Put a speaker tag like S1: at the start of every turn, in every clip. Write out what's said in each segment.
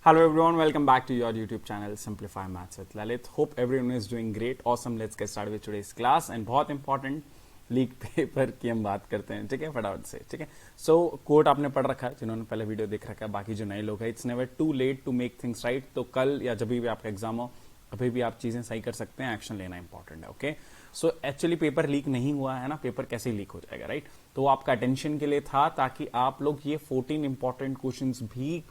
S1: Hello everyone, welcome back to your YouTube channel Simplify Maths with Lalit. Hope everyone is doing great. Awesome. Let's get started with today's class and बहुत important leak paper की हम बात करते हैं. ठीक है, फटाफट से. ठीक है, सो कोट आपने पढ़ रखा है जिन्होंने पहले वीडियो देख रखा है. बाकी जो नए लोग हैं, it's never too late to make things right. तो कल या जब भी आपका एग्जाम हो अभी भी आप चीजें सही कर सकते हैं. एक्शन लेना इंपॉर्टेंट है. Okay, so actually paper leak नहीं हुआ है ना. पेपर कैसे लीक हो जाएगा, राइट? तो वो आपका अटेंशन के लिए था ताकि आप लोग ये 14 इंपॉर्टेंट क्वेश्चंस भी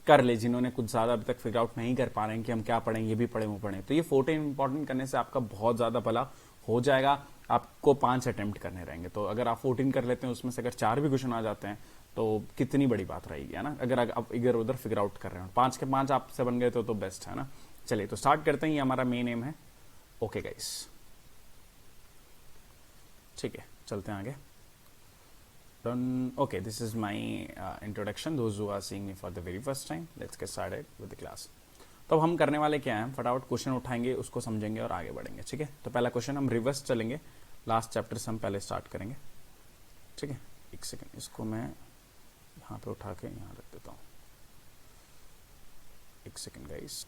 S1: कर ले जिन्होंने कुछ ज्यादा अभी तक फिगर आउट नहीं कर पा रहे हैं कि हम क्या पढ़ें, ये भी पढ़े वो पढ़ें. तो ये 14 इंपॉर्टेंट करने से आपका बहुत ज्यादा भला हो जाएगा. आपको 5 अटेम्प्ट करने रहेंगे. तो अगर आप 14 कर लेते हैं उसमें से अगर 4 भी क्वेश्चन आ जाते हैं तो कितनी बड़ी बात रहेगी, है ना? अगर आप इधर उधर फिगर आउट कर रहे हो, 5 के 5 आपसे बन गए तो बेस्ट है ना. चलिए तो स्टार्ट करते हैं. ये हमारा मेन एम है. ओके गाइस, ठीक है, चलते हैं आगे. Done. Okay, this is my introduction. Those who are seeing me for the very first time, let's get started with the class. तो अब हम करने वाले क्या हैं, फटाफट क्वेश्चन उठाएंगे, उसको समझेंगे और आगे बढ़ेंगे. ठीक है, तो पहला क्वेश्चन हम रिवर्स चलेंगे. लास्ट चैप्टर से हम पहले स्टार्ट करेंगे. ठीक है, एक सेकेंड, इसको मैं यहाँ पे उठा के यहाँ रख देता हूँ. एक सेकेंड गाइस.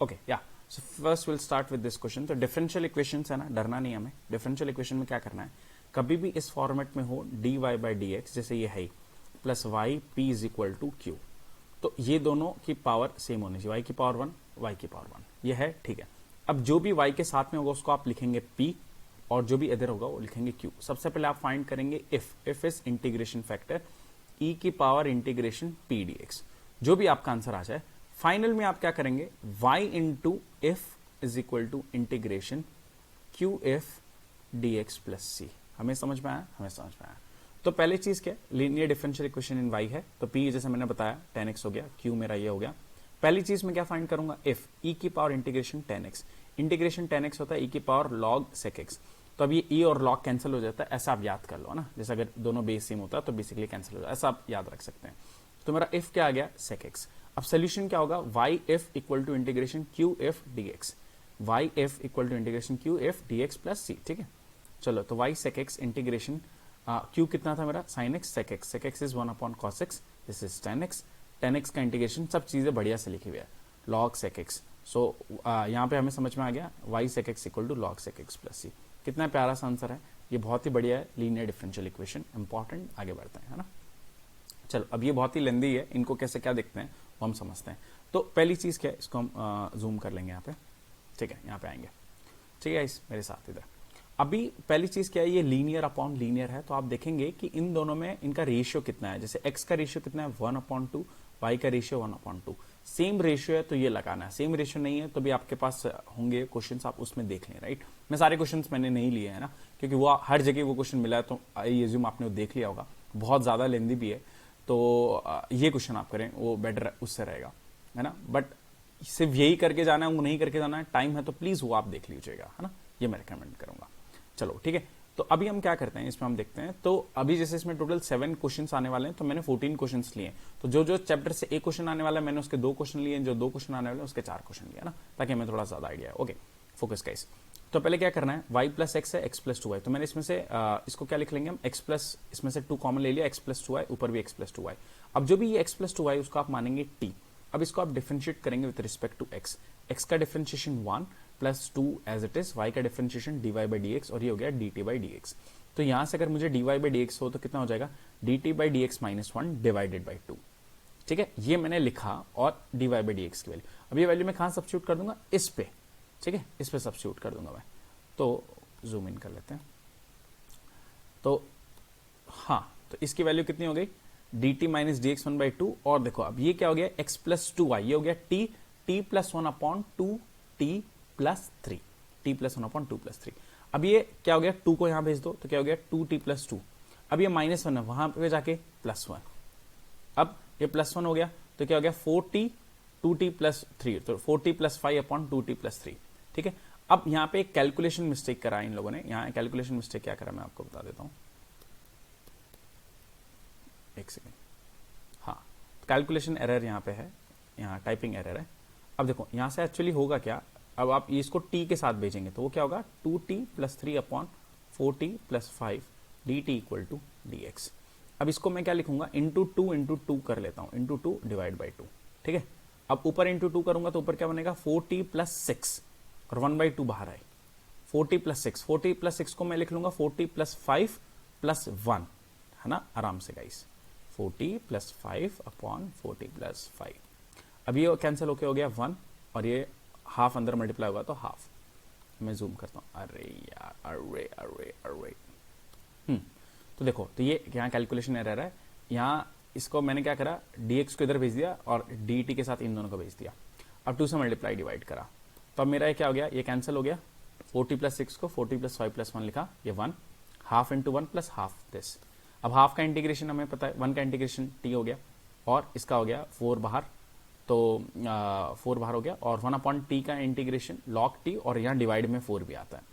S1: ओके, या so first will start with this question. तो डिफरेंशियल इक्वेशन है ना, डरना नहीं हमें. डिफरेंशियल इक्वेशन में क्या करना है, कभी भी इस फॉर्मेट में हो dy बाई डी एक्स, जैसे ये है plus y p is equal to q, तो ये दोनों की पावर सेम होनी चाहिए. y की पावर 1, y की पावर 1, ये है. ठीक है, अब जो भी y के साथ में होगा उसको आप लिखेंगे p और जो भी इधर होगा वो लिखेंगे q. सबसे पहले आप फाइंड करेंगे if is integration factor e की पावर इंटीग्रेशन p dx. जो भी आपका आंसर आ जाए, फाइनल में आप क्या करेंगे, y into if is equal to integration q if dx plus c. हमें समझ में आया? हमें समझ में आया. तो पहली चीज क्या, linear differential equation in y है, तो p जैसे मैंने बताया 10x हो गया, q मेरा ये हो गया. पहली चीज मैं क्या फाइंड करूंगा, इफ e की power integration 10x. Integration 10x होता है e की पावर log sec x. तो अब ये e और log कैंसिल हो जाता है, ऐसा आप याद कर लो ना. जैसे अगर दोनों बेस सेम होता है तो बेसिकली कैंसिल हो जाता है, ऐसा आप याद रख सकते हैं. तो मेरा इफ क्या आ गया, sec x. अब सोल्यूशन क्या होगा, y if equal to integration q if dx. y if equal to integration q if dx plus c. ठीक है, चलो तो y sec x integration q कितना था मेरा, sin x sec x. sec x is 1 upon cos x. This is 10x. 10x का integration, सब चीजें बढ़िया से लिखी हुई है, log sec x. सो यहाँ पे हमें समझ में आ गया y sec x equal to log sec x plus c. कितना प्यारा सा आंसर है, ये बहुत ही बढ़िया है. Linear differential equation important. आगे बढ़ते हैं, है ना. चलो अब ये बहुत ही लेंदी है, इनको कैसे क्या देखते हैं वो हम समझते हैं. तो पहली चीज क्या है, इसको हम जूम कर लेंगे यहाँ पे. ठीक है, यहाँ पे आएंगे. ठीक है, इस मेरे साथ इधर. अभी पहली चीज क्या है, ये लीनियर अपॉन लीनियर है, तो आप देखेंगे कि इन दोनों में इनका रेशियो कितना है. जैसे x का रेशियो कितना है, 1/2, y का रेशियो 1/2. सेम रेशियो है तो ये लगाना है. सेम रेशियो नहीं है तो भी आपके पास होंगे क्वेश्चंस, आप उसमें देख लें, राइट. मैं सारे क्वेश्चंस मैंने नहीं लिए हैं ना, क्योंकि वो हर जगह वो क्वेश्चन मिला है, तो आई एज्यूम आपने वो देख लिया होगा. बहुत ज्यादा लेंदी भी है, तो ये क्वेश्चन आप करें वो बेटर उससे रहेगा, है ना. बट सिर्फ यही करके जाना है, वो नहीं करके जाना है, टाइम है तो प्लीज वो आप देख लीजिएगा, है ना. ये मैं रिकमेंड करूंगा. चलो ठीक है, तो अभी हम क्या करते हैं, इसमें हम देखते हैं. तो अभी जैसे इसमें टोटल 7 क्वेश्चंस आने वाले हैं, तो मैंने 14 क्वेश्चंस लिए. तो जो जो चैप्टर से एक क्वेश्चन आने वाला है मैंने उसके 2 क्वेश्चन लिए, जो 2 क्वेश्चन आने वाले हैं उसके 4 क्वेश्चन लिए, ना, ताकि हमें थोड़ा ज्यादा आइडिया है. Okay, focus guys. तो पहले क्या करना है, y प्लस एक्स है, x प्लस 2y. तो मैंने इसमें से इसको क्या लिख लेंगे हम, x प्लस, इसमें से 2 कॉमन ले लिया, x प्लस 2y, ऊपर भी x प्लस 2y. अब जो भी ये x प्लस 2y उसको आप मानेंगे t. अब इसको आप डिफरेंशिएट करेंगे with respect to x. x का differentiation 1 plus 2 as it is, y का डिफरेंशिएशन dy बाई dx, और ये हो गया dt बाई dx. तो यहां से अगर मुझे dy बाई dx हो तो कितना हो जाएगा, dt by dx minus 1 divided by 2. ठीक है, ये मैंने लिखा, और dy बाई dx की वैल्यू, अब ये वैल्यू मैं कहां सब्स्टिट्यूट कर दूंगा, इस पे. ठीक है, इस पे सब्स्टिट्यूट कर दूंगा मैं. तो जूम इन कर लेते हैं. तो हाँ, तो इसकी वैल्यू कितनी हो गई, dt माइनस डी एक्स 1/2. और देखो अब ये क्या हो गया, x प्लस 2y, ये हो गया t plus 1/2 t plus 3, t plus 1/2 plus 3. अब ये क्या हो गया, 2 को यहां भेज दो तो क्या हो गया, 2t प्लस 2. अब ये माइनस 1 है, वहां पे जाके प्लस 1. अब ये प्लस 1 हो गया तो क्या हो गया, 4t 2t प्लस 3, तो 4t प्लस 5/2t प्लस 3. ठीक है, अब यहाँ पे एक कैलकुलेशन मिस्टेक करा इन लोगों ने. यहाँ कैलकुलेशन मिस्टेक क्या करा मैं आपको बता देता हूँ, एक सेकेंड. हाँ, कैलकुलेशन एरर यहाँ पे है, यहाँ टाइपिंग एरर है. अब देखो यहाँ से एक्चुअली होगा क्या, अब आप इसको t के साथ भेजेंगे तो वो क्या होगा, 2t plus 3/4t plus 5 dt equal to dx. अब इसको मैं क्या लिखूंगा, इंटू 2 कर लेता हूं, इंटू 2 डिवाइड बाई 2. ठीक है, अब ऊपर इंटू 2 करूंगा तो ऊपर क्या बनेगा 4t प्लस 6 और 1/2 बाहर आए 4t प्लस 6, 4t प्लस 6 को मैं लिख लूंगा 4t प्लस 5 प्लस 1, है ना, आराम से guys 4t plus 5 upon 4t plus 5। अब ये कैंसिल होके हो गया 1 और ये हाफ अंदर मल्टीप्लाई होगा तो हाफ। मैं जूम करता हूं, अरे यार अरे अरे अरे तो देखो, तो ये यहाँ कैलकुलेशन एरर है। यहाँ इसको मैंने क्या करा, dx को इधर भेज दिया और dt के साथ इन दोनों को भेज दिया। अब 2 से मल्टीप्लाई डिवाइड करा तो अब मेरा ये क्या हो गया, ये कैंसिल हो गया। 40 प्लस 6 को 40 प्लस 5 प्लस 1 लिखा, ये 1 half into 1 plus half this. अब हाफ का इंटीग्रेशन हमें पता है, 1 का इंटीग्रेशन t हो गया और इसका हो गया 4 बाहर, तो 4 बाहर हो गया और 1 अपॉन टी का इंटीग्रेशन log t, और यहाँ डिवाइड में 4 भी आता है।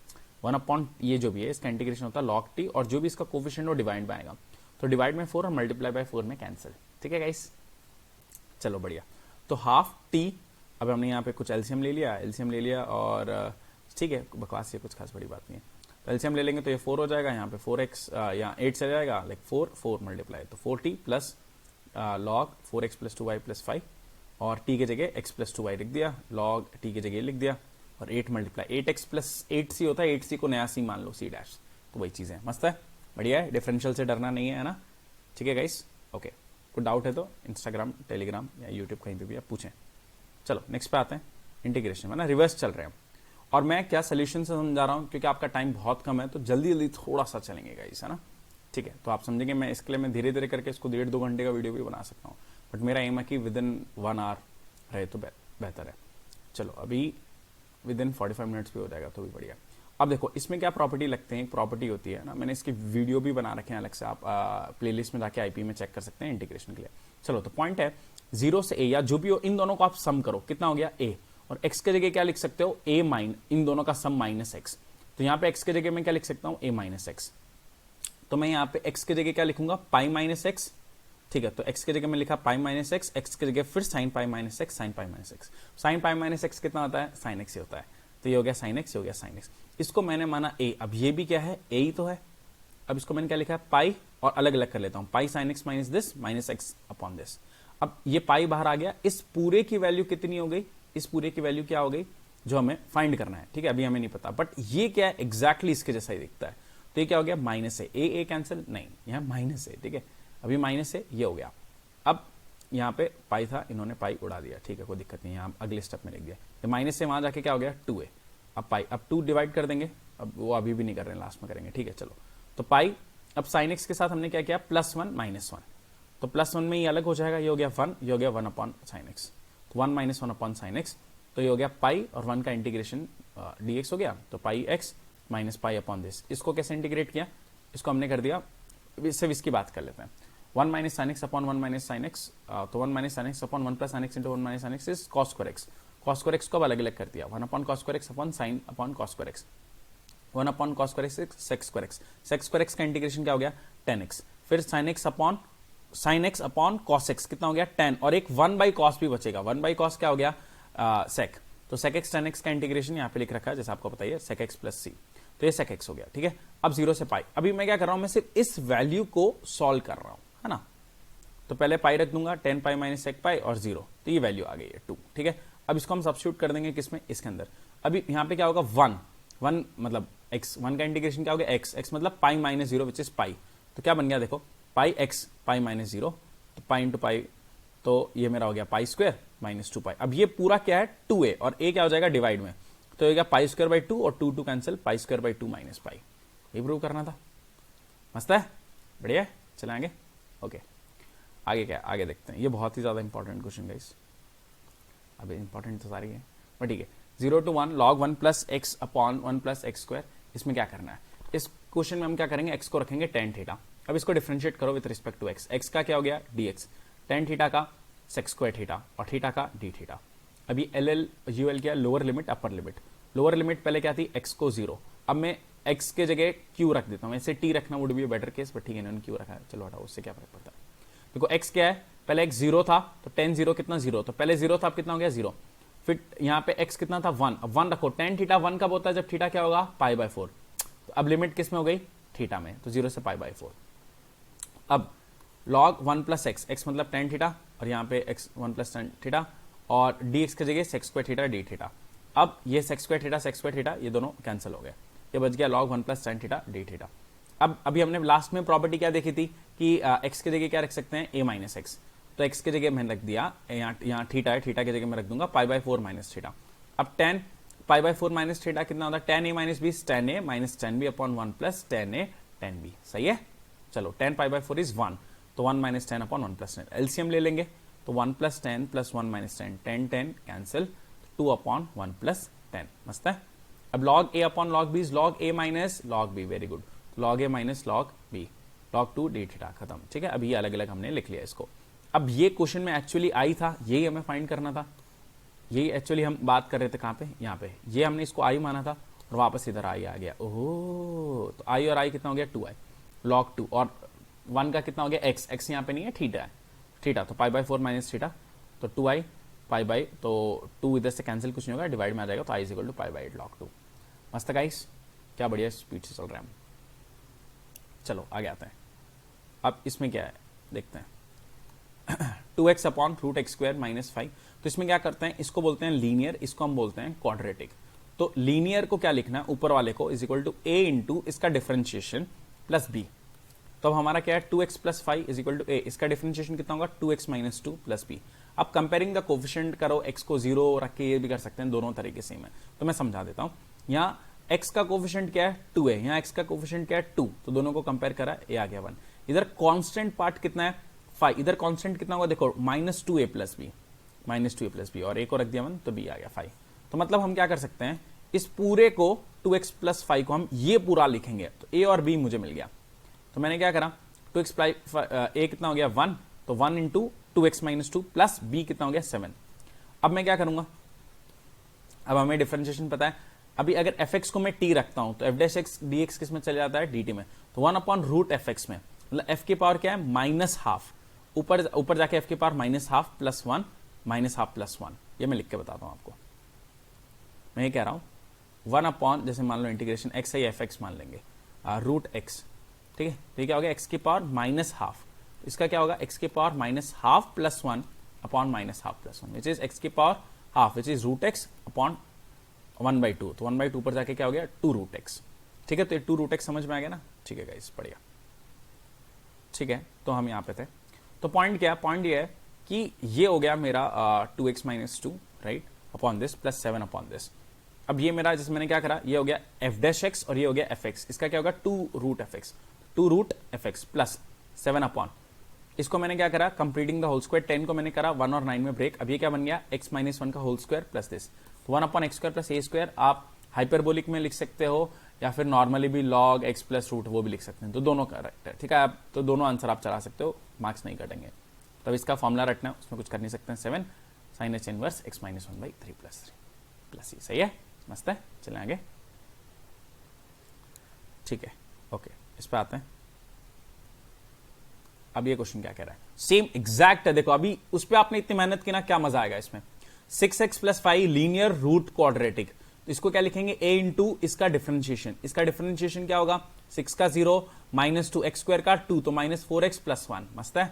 S1: 1 अपॉन ये जो भी है इसका इंटीग्रेशन होता है log t, और जो भी इसका कोफिशिएंट वो डिवाइड में आएगा, तो डिवाइड में 4 और मल्टीप्लाई बाय 4 में कैंसिल। ठीक है गाइस, चलो बढ़िया। तो हाफ टी, अब हमने यहाँ पे कुछ एलसीएम ले लिया और ठीक है, बकवास ये कुछ खास बड़ी बात नहीं है। तो एलसीएम ले लेंगे तो ये 4 हो जाएगा, यहाँ पे 4x यहाँ 8 से जाएगा, लाइक 4 मल्टीप्लाई, तो 4t plus log 4x plus 2y plus 5, और t के जगह x प्लस 2y लिख दिया, log t के जगह लिख दिया, और 8 मल्टीप्लाई 8x प्लस 8c होता है, 8c को नया c मान लो c डैश, तो वही चीज़ है। मस्त है, बढ़िया है, डिफरेंशियल से डरना नहीं है ना। ठीक है गाइस, ओके, कोई डाउट है तो इंस्टाग्राम, टेलीग्राम या यूट्यूब कहीं पे भी आप पूछें। चलो नेक्स्ट पे आते हैं, इंटीग्रेशन है ना, रिवर्स चल रहे हैं और मैं क्या सोल्यूशन से समझा रहा हूँ, क्योंकि आपका टाइम बहुत कम है तो जल्दी जल्दी थोड़ा सा चलेंगे गाइस, है ना। ठीक है, तो आप समझेंगे, मैं इसके लिए मैं धीरे धीरे करके इसको 1.5-2 घंटे का वीडियो भी बना सकता हूँ, बट मेरा एम है कि विद इन 1 आवर रहे तो बेहतर है। चलो अभी विद इन 45 मिनट्स भी हो जाएगा तो भी बढ़िया। अब देखो इसमें क्या प्रॉपर्टी लगते हैं, एक प्रॉपर्टी होती है ना, मैंने इसकी वीडियो भी बना रखे हैं अलग से, आप प्लेलिस्ट में जाके आईपी में चेक कर सकते हैं इंटीग्रेशन के लिए। चलो तो पॉइंट है 0 से a या जो भी हो, इन दोनों को आप सम करो, कितना हो गया a, और x के जगह क्या लिख सकते हो a माइन, इन दोनों का सम माइनस x, तो यहाँ पे x के जगह मैं क्या लिख सकता हूँ a माइनस x, तो मैं यहाँ पे x के जगह क्या लिखूंगा पाई माइनस x। ठीक है, तो x के जगह में लिखा पाई माइनस एक्स, x के जगह फिर sine pi minus x, sine pi minus x, sine pi minus x कितना होता है, साइन एक्स ही होता है, तो ये हो गया साइन एक्स, ये हो गया साइन एक्स। इसको मैंने माना a, अब ये भी क्या है a ही तो है। अब इसको मैंने क्या लिखा है पाई, और अलग अलग कर लेता हूं, pi sine x minus this minus x upon this. अब ये पाई बाहर आ गया, इस पूरे की वैल्यू कितनी हो गई, इस पूरे की वैल्यू क्या हो गई जो हमें फाइंड करना है। ठीक है, अभी हमें नहीं पता, बट ये क्या है एग्जैक्टली इसके जैसा ही दिखता है, तो ये क्या हो गया माइनस है, ए कैंसिल नहीं, यहाँ माइनस है। ठीक है, अभी माइनस है, ये हो गया। अब यहाँ पे पाई था, इन्होंने पाई उड़ा दिया, ठीक है कोई दिक्कत नहीं, यहाँ अगले स्टेप में लिख दिया, ये माइनस से वहां जाके क्या हो गया 2 है। अब पाई, अब 2 डिवाइड कर देंगे, अब वो अभी भी नहीं कर रहे हैं, लास्ट में करेंगे। ठीक है चलो, तो पाई, अब साइन एक्स के साथ हमने क्या किया +1 -1, तो +1 में ये अलग हो जाएगा, ये हो गया 1, ये हो गया 1 अपॉन साइन एक्स, तो 1 - 1 अपॉन साइन एक्स, तो ये हो गया पाई और 1 का इंटीग्रेशन dx हो गया, तो pi x minus pi upon this. इसको कैसे इंटीग्रेट किया, इसको हमने कर दिया, सिर्फ इसकी बात कर लेते हैं, 1 minus sine x upon 1 minus sine x, तो 1 minus sine x upon 1 plus sine x into 1 minus sine x is cos square x. Cos square x को अलग अलग कर दिया, 1 upon cos square x upon sine upon cos square x, 1 upon cos square x sex square x, sex square x का integration क्या हो गया 10x, फिर sine x upon cos x कितना हो गया 10, और एक 1 बाई कॉस भी बचेगा, 1 बाई कॉस क्या हो गया सेक, तो सेक एक्स 10x का इंटीग्रेशन यहाँ पे लिख रखा है जैसे आपको बताइए सेक एक्स प्लस सी, तो ये सेक एक्स हो गया। ठीक है, अब 0 से पाई, अभी मैं क्या कर रहा हूं, मैं सिर्फ इस वैल्यू को सॉल्व कर रहा हूं, है ना, तो पहले पाई रख दूंगा 10 पाई माइनस सेक पाई और 0, तो ये वैल्यू आ गई है 2। ठीक है, अब इसको हम सब्स्टिट्यूट कर देंगे किसमें, इसके अंदर। अभी यहाँ पे क्या होगा 1 मतलब x, 1 का इंटीग्रेशन क्या हो गया x मतलब pi minus 0 which is pi, तो क्या बन गया देखो पाई x पाई माइनस 0, तो पाई इंटू पाई, तो ये मेरा हो गया पाई स्क्वायर माइनस 2 पाई। अब ये पूरा क्या है 2a, और a क्या हो जाएगा डिवाइड में, तो ये हो गया पाई स्क्वायर बाई 2 और 2 cancel, pi square by 2 minus pi. ये प्रूव करना था, मस्त है, बढ़िया है, चले आगे। ओके, आगे क्या, आगे देखते हैं, ये बहुत ही ज्यादा इंपॉर्टेंट क्वेश्चन गाइस, अभी इंपॉर्टेंट तो सारी है बट ठीक है। 0 to 1 log 1 plus x upon 1 plus x square, इसमें क्या करना है, इस क्वेश्चन में हम क्या करेंगे, x को रखेंगे tan थीटा। अब इसको डिफरेंशिएट करो विद रिस्पेक्ट टू x का क्या हो गया dx, tan थीटा का sec स्क्वायर थीटा और थीटा का d थीटा। अभी एल यूएल क्या, lower limit upper limit, lower limit पहले क्या थी x को 0, अब मैं x के जगह q रख देता हूँ, ऐसे t रखना would be better case, but ठीक है इन्होंने q रखा है, चलो हटाओ, उससे क्या फर्क पड़ता है। देखो x क्या है, पहले x 0 था, तो tan 0 कितना 0, तो पहले 0 था, अब कितना हो गया 0, फिर यहाँ पे x कितना था 1, अब 1 रखो, tan थीटा 1 कब होता है, जब थीटा क्या होगा पाई बाय 4, तो अब लिमिट किस में हो गई थीटा में, तो 0 से पाई बाय 4। अब log 1 प्लस एक्स, एक्स मतलब tan थीटा, और यहाँ पे x 1 प्लस tan थीटा, और dx की जगह sec square theta d theta. अब ये sec स्क्वायर थीटा ये दोनों कैंसिल हो गए, ये बच गया log 1 plus tan theta d theta. अब अभी हमने लास्ट में प्रॉपर्टी क्या देखी थी कि x की जगह क्या रख सकते हैं, a माइनस एक्स। तो x की जगह मैंने रख दिया, यहाँ थीटा है, थीटा की जगह मैं रख दूंगा पाई बाय 4 माइनस थीटा। अब tan pi by 4 minus theta कितना होता है, tan a minus b tan a minus tan b upon 1 plus tan a tan b। सही है, चलो tan पाई बाय 4 इज 1, तो 1 माइनस 10 अपॉन 1 प्लस 10। एलसीएम ले लेंगे तो 1 plus 10 plus 1 minus 10, 10 10 cancel, 2 upon 1 plus 10। मस्त है। अब log a upon log b is log a minus log b, very good, log a minus log b, log 2 d theta, खत्म। ठीक है, अभी अलग अलग हमने लिख लिया इसको। अब ये क्वेश्चन में एक्चुअली आई था, यही हमें फाइंड करना था, यही एक्चुअली हम बात कर रहे थे। कहाँ पे, यहाँ पे, ये हमने इसको आई माना था और वापस इधर आई आ गया। ओह, तो आई और आई कितना हो गया, 2i log 2, और 1 का कितना हो गया x, x यहाँ पे नहीं है, थीटा है, थीटा, तो पाई बाय 4 माइनस थीटा, तो 2i पाई बाय, तो 2 इधर से कैंसिल, कुछ नहीं होगा, डिवाइड में आ जाएगा, तो i is equal to pi by log 2। मस्त गाइस, क्या बढ़िया स्पीड से चल रहे हैं हम। चलो आगे आते हैं। अब इसमें क्या है देखते हैं, 2x upon root x square minus 5। तो इसमें क्या करते हैं, इसको बोलते हैं लीनियर, इसको हम बोलते हैं क्वाड्रेटिक। तो लीनियर को क्या लिखना है, ऊपर वाले को is equal to a into इसका डिफरेंशिएशन प्लस b। तो अब हमारा क्या है, 2x plus 5 is equal to a, इसका डिफरेंशिएशन कितना होगा, 2x माइनस 2 प्लस b। अब कंपेयरिंग द कोफिशिएंट करो, x को 0 रख के ये भी कर सकते हैं, दोनों तरीके से मैं, तो मैं समझा देता हूं। यहाँ x का कोफिशिएंट क्या है, 2 है, यहाँ x का कोफिशिएंट क्या है, 2, तो दोनों को कंपेयर करा, a आ गया 1। इधर कांस्टेंट पार्ट कितना है, 5, इधर कांस्टेंट कितना होगा, देखो minus 2a plus b, minus 2a plus b, और a को रख दिया 1, तो b आ गया 5। तो मतलब हम क्या कर सकते हैं, इस पूरे को 2x प्लस 5 को हम ये पूरा लिखेंगे, तो a और b मुझे मिल गया। तो मैंने क्या करा, 2x प्लस a कितना हो गया 1, तो 1 into 2x minus 2 plus b कितना हो गया 7। अब मैं क्या करूंगा, अब हमें डिफरेंशिएशन पता है, अभी अगर fx को मैं t रखता हूं तो f डैश x dx किस में चले जाता है, dt में, तो 1 अपॉन रूट fx में, मतलब f की पावर क्या है, माइनस हाफ, ऊपर जाके f की power minus half plus 1 minus half plus 1। ये मैं लिख के बताता हूं आपको, मैं ये कह रहा हूं 1 अपॉन, जैसे मान लो इंटीग्रेशन x है, एफ एक्स मान लेंगे, रूट x, ठीक है, तो ये क्या हो गया, x की पावर माइनस हाफ, इसका क्या होगा, x की power minus half plus 1 upon minus half plus 1, which is x की power half, which is root x upon 1/2, तो 1/2 पर जाके क्या हो गया, 2 रूट x। ठीक है, तो ये 2 रूट x समझ में आ गया ना। ठीक है गाइस, बढ़िया। ठीक है, तो हम यहाँ पे थे, तो पॉइंट क्या है, पॉइंट ये है कि ये हो गया मेरा 2x minus 2 right upon this plus 7 upon this. अब ये मेरा, जैसे मैंने क्या करा, ये हो गया f डैश x और ये हो गया f x, इसका क्या होगा 2 root f x plus 7 upon, इसको मैंने क्या करा, कंप्लीटिंग द होल स्क्वायर, 10 को मैंने करा 1 और 9 में ब्रेक। अब ये क्या बन गया, x माइनस 1 का होल स्क्वायर प्लस दिस, तो 1 upon x square plus a square, आप हाइपरबोलिक में लिख सकते हो या फिर नॉर्मली भी log x प्लस रूट वो भी लिख सकते हैं, तो दोनों करेक्ट है। ठीक है, आप तो दोनों आंसर आप चला सकते हो, मार्क्स नहीं कटेंगे। तब इसका फॉर्मूला रखना, उसमें कुछ कर नहीं सकते हैं, 7 sine h inverse x minus 1/3 plus 3 plus e. सही है, मस्त है, चलें आगे। ठीक है, ओके, इस पे आते हैं। अब ये क्वेश्चन क्या कह रहा है, सेम एग्जैक्ट है, देखो अभी उस पर आपने इतनी मेहनत की ना, क्या मजा आएगा इसमें। 6x plus 5 linear root quadratic, तो इसको क्या लिखेंगे, a इंटू इसका डिफरेंशिएशन, इसका डिफरेंशिएशन क्या होगा, 6 का 0 माइनस 2 एक्स स्क्वायर का 2, तो माइनस 4x प्लस 1। मस्त है।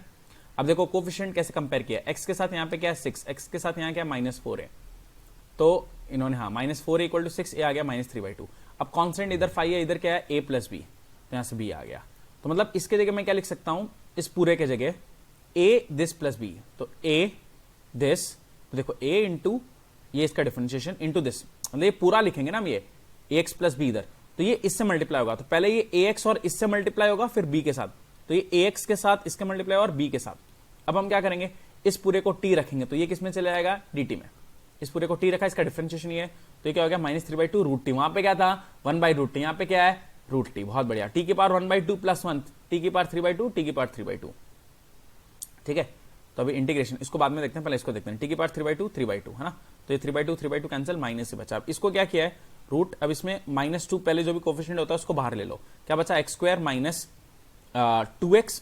S1: अब देखो कोफिशिएंट कैसे कंपेयर किया, x के साथ यहाँ पे क्या है 6, x के साथ यहाँ क्या माइनस 4 है, तो इन्होंने हाँ माइनस 4 इक्वल टू 6, ए आ गया माइनस 3/2। अब कॉन्स्टेंट इधर 5 है, इधर क्या है a प्लस बी, तो यहाँ से b आ गया। तो मतलब इसके जगह मैं क्या लिख सकता हूं, इस पूरे के जगह a दिस प्लस b, तो a दिस, तो देखो a इंटू ये इसका डिफरेंशिएशन इंटू दिस, मतलब ये पूरा लिखेंगे ना हम, ये ax प्लस बी इधर, तो ये इससे मल्टीप्लाई होगा, तो पहले ये ax और इससे मल्टीप्लाई होगा फिर b के साथ, तो ये ax के साथ इसके मल्टीप्लाई और b के साथ। अब हम क्या करेंगे, इस पूरे को t रखेंगे, तो ये किस में चले जाएगा, dt में। इस पूरे को t रखा, इसका डिफरेंशिएशन ये है, तो ये क्या हो गया माइनस 3/2 रूट टी, वहां पे क्या था 1/√t, यहाँ पे क्या है रूट टी। बहुत बढ़िया, t की पावर 1/2 प्लस 1, t की पावर 3/2, t की पावर 3/2। ठीक है, तो अभी इंटीग्रेशन, इसको बाद में देखते हैं, पहले इसको देखते हैं। t की पावर 3/2 है ना, तो ये 3/2 कैंसिल, माइनस से बचा। अब इसको क्या किया है रूट, अब इसमें -2 पहले जो भी कोफिशिएंट होता है उसको बाहर ले लो, क्या बचा x square minus 2x,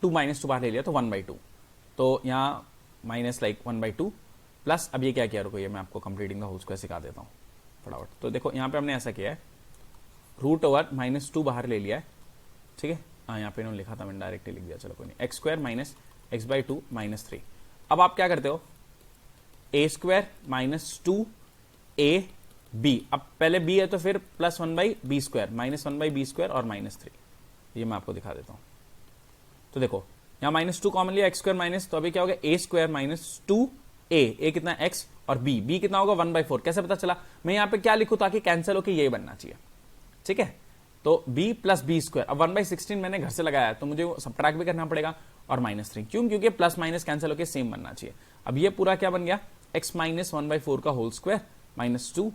S1: 2 minus 2 बाहर ले लिया तो 1/2, तो यहाँ माइनस लाइक 1/2 प्लस, अब ये क्या किया, रुको ये मैं आपको कंप्लीटिंग द होल स्क्वायर सिखा देता हूँ फटाफट। तो देखो यहाँ पे हमने ऐसा किया है, रूट ओवर -2 बाहर ले लिया है, ठीक है, हाँ यहाँ पे इन्होंने लिखा था, मैंने डायरेक्टली लिख दिया, चलो कोई नहीं, x स्क्वायर माइनस x/2 -3। अब आप क्या करते हो, ए स्क्वायर माइनस 2a b, अब पहले b है तो फिर plus 1/b square minus 1/b square और -3, ये मैं आपको दिखा देता हूं। तो देखो यहां -2 कॉमन लिया, एक्स स्क्वायर माइनस, तो अभी क्या होगा a स्क्वायर माइनस 2a कितना x और b कितना होगा 1/4। कैसे पता चला, मैं यहां पे क्या लिखूं ताकि कैंसिल होकर यही बनना चाहिए, ठीक है। तो b प्लस बी स्क्वायर, अब 1/16 मैंने घर से लगाया तो मुझे सबट्रैक्ट भी करना पड़ेगा और -3, क्यों, क्योंकि प्लस माइनस कैंसिल होकर सेम बनना चाहिए। अब ये पूरा क्या बन गया, x माइनस 1/4 का होल स्क्वायर -2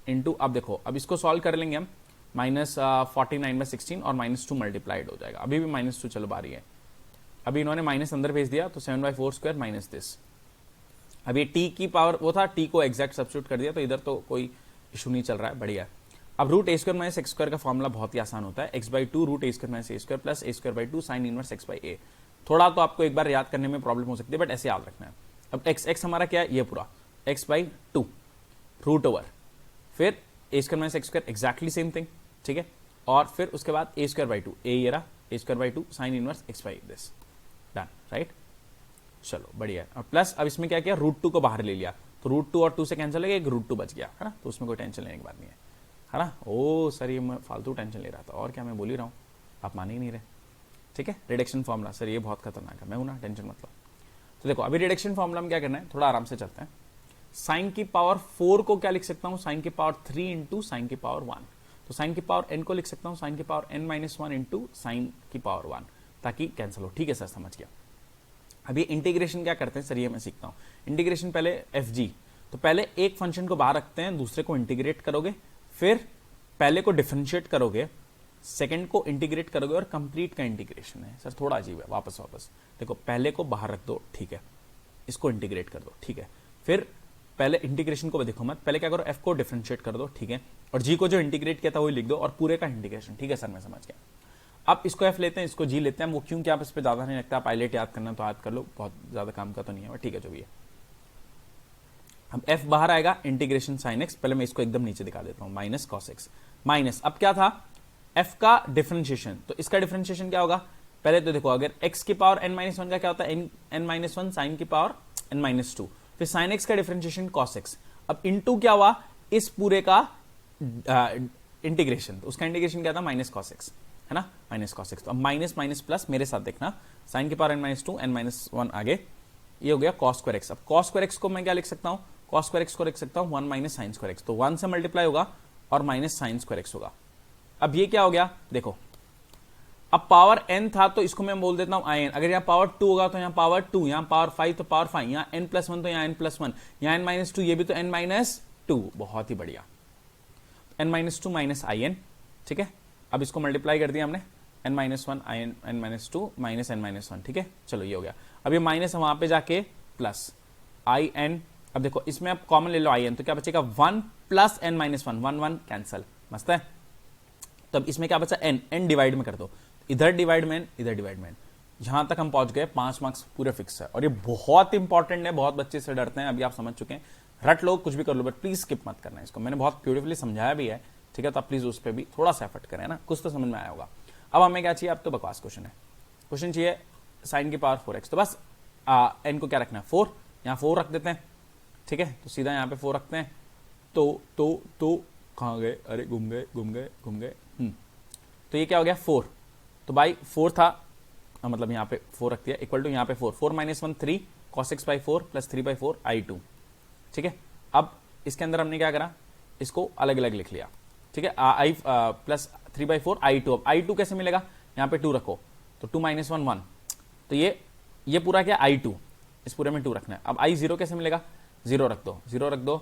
S1: इंटू, अब देखो अब इसको सॉल्व कर लेंगे हम, -49/16 और -2 मल्टीप्लाइड हो जाएगा, अभी भी -2 चल पा रही है। अभी इन्होंने माइनस अंदर भेज दिया तो 7/4 स्क्वायर माइनस दिस। अब ये t की पावर वो था, t को एग्जैक्ट सब्स्टिट्यूट कर दिया तो इधर तो कोई इशू नहीं चल रहा है, बढ़िया। अब root a square minus x square का फॉर्मूला बहुत ही आसान होता है, x/2 root a square minus a square plus a square by 2 sine inverse x/a। थोड़ा तो आपको एक बार याद करने में प्रॉब्लम हो सकती है, बट ऐसे याद रखना है। अब x हमारा क्या है, ये पूरा x/2 रूट ओवर, फिर a square minus x square exactly same thing, ठीक है, और फिर उसके बाद a स्क्वायर बाई 2, ये रहा a square by 2 sine inverse x/दिस, डन, राइट। चलो बढ़िया। अब प्लस, अब इसमें क्या किया, √2 को बाहर ले लिया तो √2 और 2 से कैंसिल हो गया, एक √2 बच गया, है ना, तो उसमें कोई टेंशन लेने की बात नहीं है ना। ओ सर ये मैं फालतू टेंशन ले रहा था, और क्या मैं बोल ही रहा हूँ, आप मान ही नहीं रहे, ठीक है। रिडक्शन फॉर्मूला सर ये बहुत खतरनाक है, मैं हूं ना, टेंशन मत लो। तो देखो अभी रिडक्शन फॉर्मूला में क्या करना है, थोड़ा आराम से चलते हैं। साइन की पावर 4 को क्या लिख सकता हूं, साइन की पावर 3 इंटू साइन की पावर 1, तो साइन की पावर n को लिख सकता हूं साइन की पावर n-1 इंटू साइन की पावर 1, ताकि कैंसिल हो, ठीक है सर समझ गया। अभी इंटीग्रेशन क्या करते हैं सर, ये मैं सीखता हूं। इंटीग्रेशन पहले fg, तो पहले एक फंक्शन को बाहर रखते हैं, दूसरे को इंटीग्रेट करोगे, फिर पहले को डिफरेंशिएट करोगे, सेकंड को इंटीग्रेट करोगे और कंप्लीट का इंटीग्रेशन है। सर थोड़ा अजीब है, वापस देखो, पहले को बाहर रख दो, ठीक है, इसको इंटीग्रेट कर दो, ठीक है, फिर पहले इंटीग्रेशन को देखो मत, पहले क्या करो, f को डिफरेंशिएट कर दो, ठीक है, और g को जो इंटीग्रेट किया था वही लिख दो और पूरे का इंटीग्रेशन, ठीक है सर मैं समझ गया। अब इसको f लेते हैं, इसको g लेते हैं, वो क्यों क्या, आप इस पे ज्यादा नहीं लगता, पायलट याद करना तो याद कर लो, बहुत ज्यादा काम का तो नहीं है, ठीक है जो भी है। अब f बाहर आएगा, इंटीग्रेशन साइन x, पहले मैं इसको एकदम नीचे दिखा देता हूं, माइनस कॉस x, माइनस, अब क्या था, f का डिफरेंशिएशन, तो इसका डिफरेंशिएशन क्या होगा, पहले तो देखो अगर x की पावर n-1 का क्या होता है, n-1 साइन की पावर n-2, फिर साइन x का डिफरेंशिएशन cos x, अब इनटू क्या हुआ, इस पूरे का इंटीग्रेशन, तो उसका इंटीग्रेशन क्या था, माइनस cos x, है ना, माइनस cos x। तो अब माइनस माइनस प्लस, मेरे साथ देखना, साइन की पावर n-2 n-1 आगे, ये हो गया cos स्क्वायर x। अब cos स्क्वायर x को मैं क्या लिख सकता हूं, cos स्क्वायर x को लिख सकता हूं 1 माइनस साइन स्क्वायर x, तो 1 से मल्टीप्लाई होगा और माइनस साइन स्क्वायर x होगा। अब ये क्या हो गया, देखो अब पावर n था तो इसको मैं बोल देता हूं in, अगर यहाँ पावर 2 होगा तो यहाँ पावर 2, यहाँ पावर 5 तो पावर 5, यहाँ n+1 तो यहाँ n+1, यहाँ n-2, ये भी तो n-2, बहुत ही बढ़िया, n-2 माइनस in, ठीक है। अब इसको मल्टीप्लाई कर दिया हमने, n-1 in n-2 minus n-1, ठीक है, चलो ये हो गया। अब ये माइनस वहां पे जाके प्लस in, अब देखो इसमें आप कॉमन ले लो in, तो क्या बचेगा 1 प्लस n-1, 1 कैंसल, मस्त है। तब इसमें क्या बचा, n डिवाइड में कर दो, इधर डिवाइड में इधर डिवाइड में, यहां तक हम पहुंच गए, 5 मार्क्स पूरे फिक्स है, और ये बहुत इंपॉर्टेंट है, बहुत बच्चे से डरते हैं, अभी आप समझ चुके हैं, रट लो कुछ भी कर लो, बट प्लीज स्किप मत करना इसको, मैंने बहुत ब्यूटीफुली समझाया भी है, ठीक है, तो आप प्लीज उस पर भी थोड़ा सा एफर्ट करें ना, कुछ तो समझ में आया होगा। अब हमें क्या चाहिए, अब तो बकवास क्वेश्चन है, क्वेश्चन चाहिए साइन की पावर 4x, तो बस n को क्या रखना है 4, यहाँ 4 रख देते हैं, ठीक है, तो सीधा यहाँ पे 4 रखते हैं, तो कहाँ गए, अरे घूम गए, तो ये क्या हो गया 4, तो भाई 4 था, मतलब यहाँ पे 4 रख दिया, इक्वल टू यहाँ पे 4 minus 1 3 cos x by 4 plus 3/4 i2, ठीक है। अब इसके अंदर हमने क्या करा, इसको अलग अलग लिख लिया, ठीक है, i प्लस 3/4 i2, अब i2 कैसे मिलेगा, यहाँ पे 2 रखो, तो 2 माइनस 1 1, तो ये पूरा क्या i2, इस पूरे में 2 रखना है। अब i0 कैसे मिलेगा, 0 रख दो,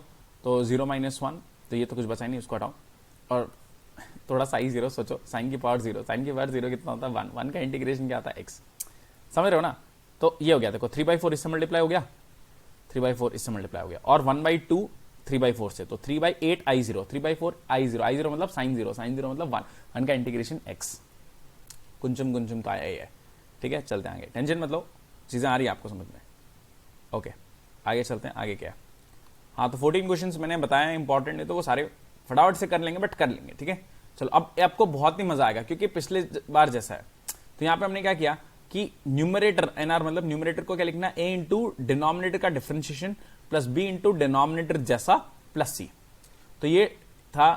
S1: तो 0 माइनस 1, तो ये तो कुछ बचा ही नहीं, उसको हटाओ, और थोड़ा सा i0 सोचो, साइन की पावर 0, साइन की पावर 0 कितना होता है 1, 1 का इंटीग्रेशन क्या आता है x, समझ रहे हो ना। तो ये हो गया, देखो 3/4 इससे मल्टीप्लाई हो गया, 3/4 इससे मल्टीप्लाई हो गया, और 1/2 3/4 से, तो 3/8 i0, 3/4 i0 मतलब साइन 0 मतलब 1 का इंटीग्रेशन x, कुंचम तो आया ही है, ठीक है। चलते हैं आगे, टेंशन मतलब चीजें आ रही है आपको समझ में, ओके आगे चलते हैं, आगे क्या, हाँ तो 14 क्वेश्चंस मैंने बताया इंपॉर्टेंट है, तो वो सारे फटाफट से कर लेंगे, बट कर लेंगे, ठीक है। चलो अब आपको बहुत ही मजा आएगा, क्योंकि पिछले बार जैसा है, तो यहाँ पे हमने क्या किया कि न्यूमरेटर nr मतलब न्यूमरेटर को क्या लिखना है, a इंटू डिनोमिनेटर का differentiation plus b into denominator जैसा प्लस सी। तो ये था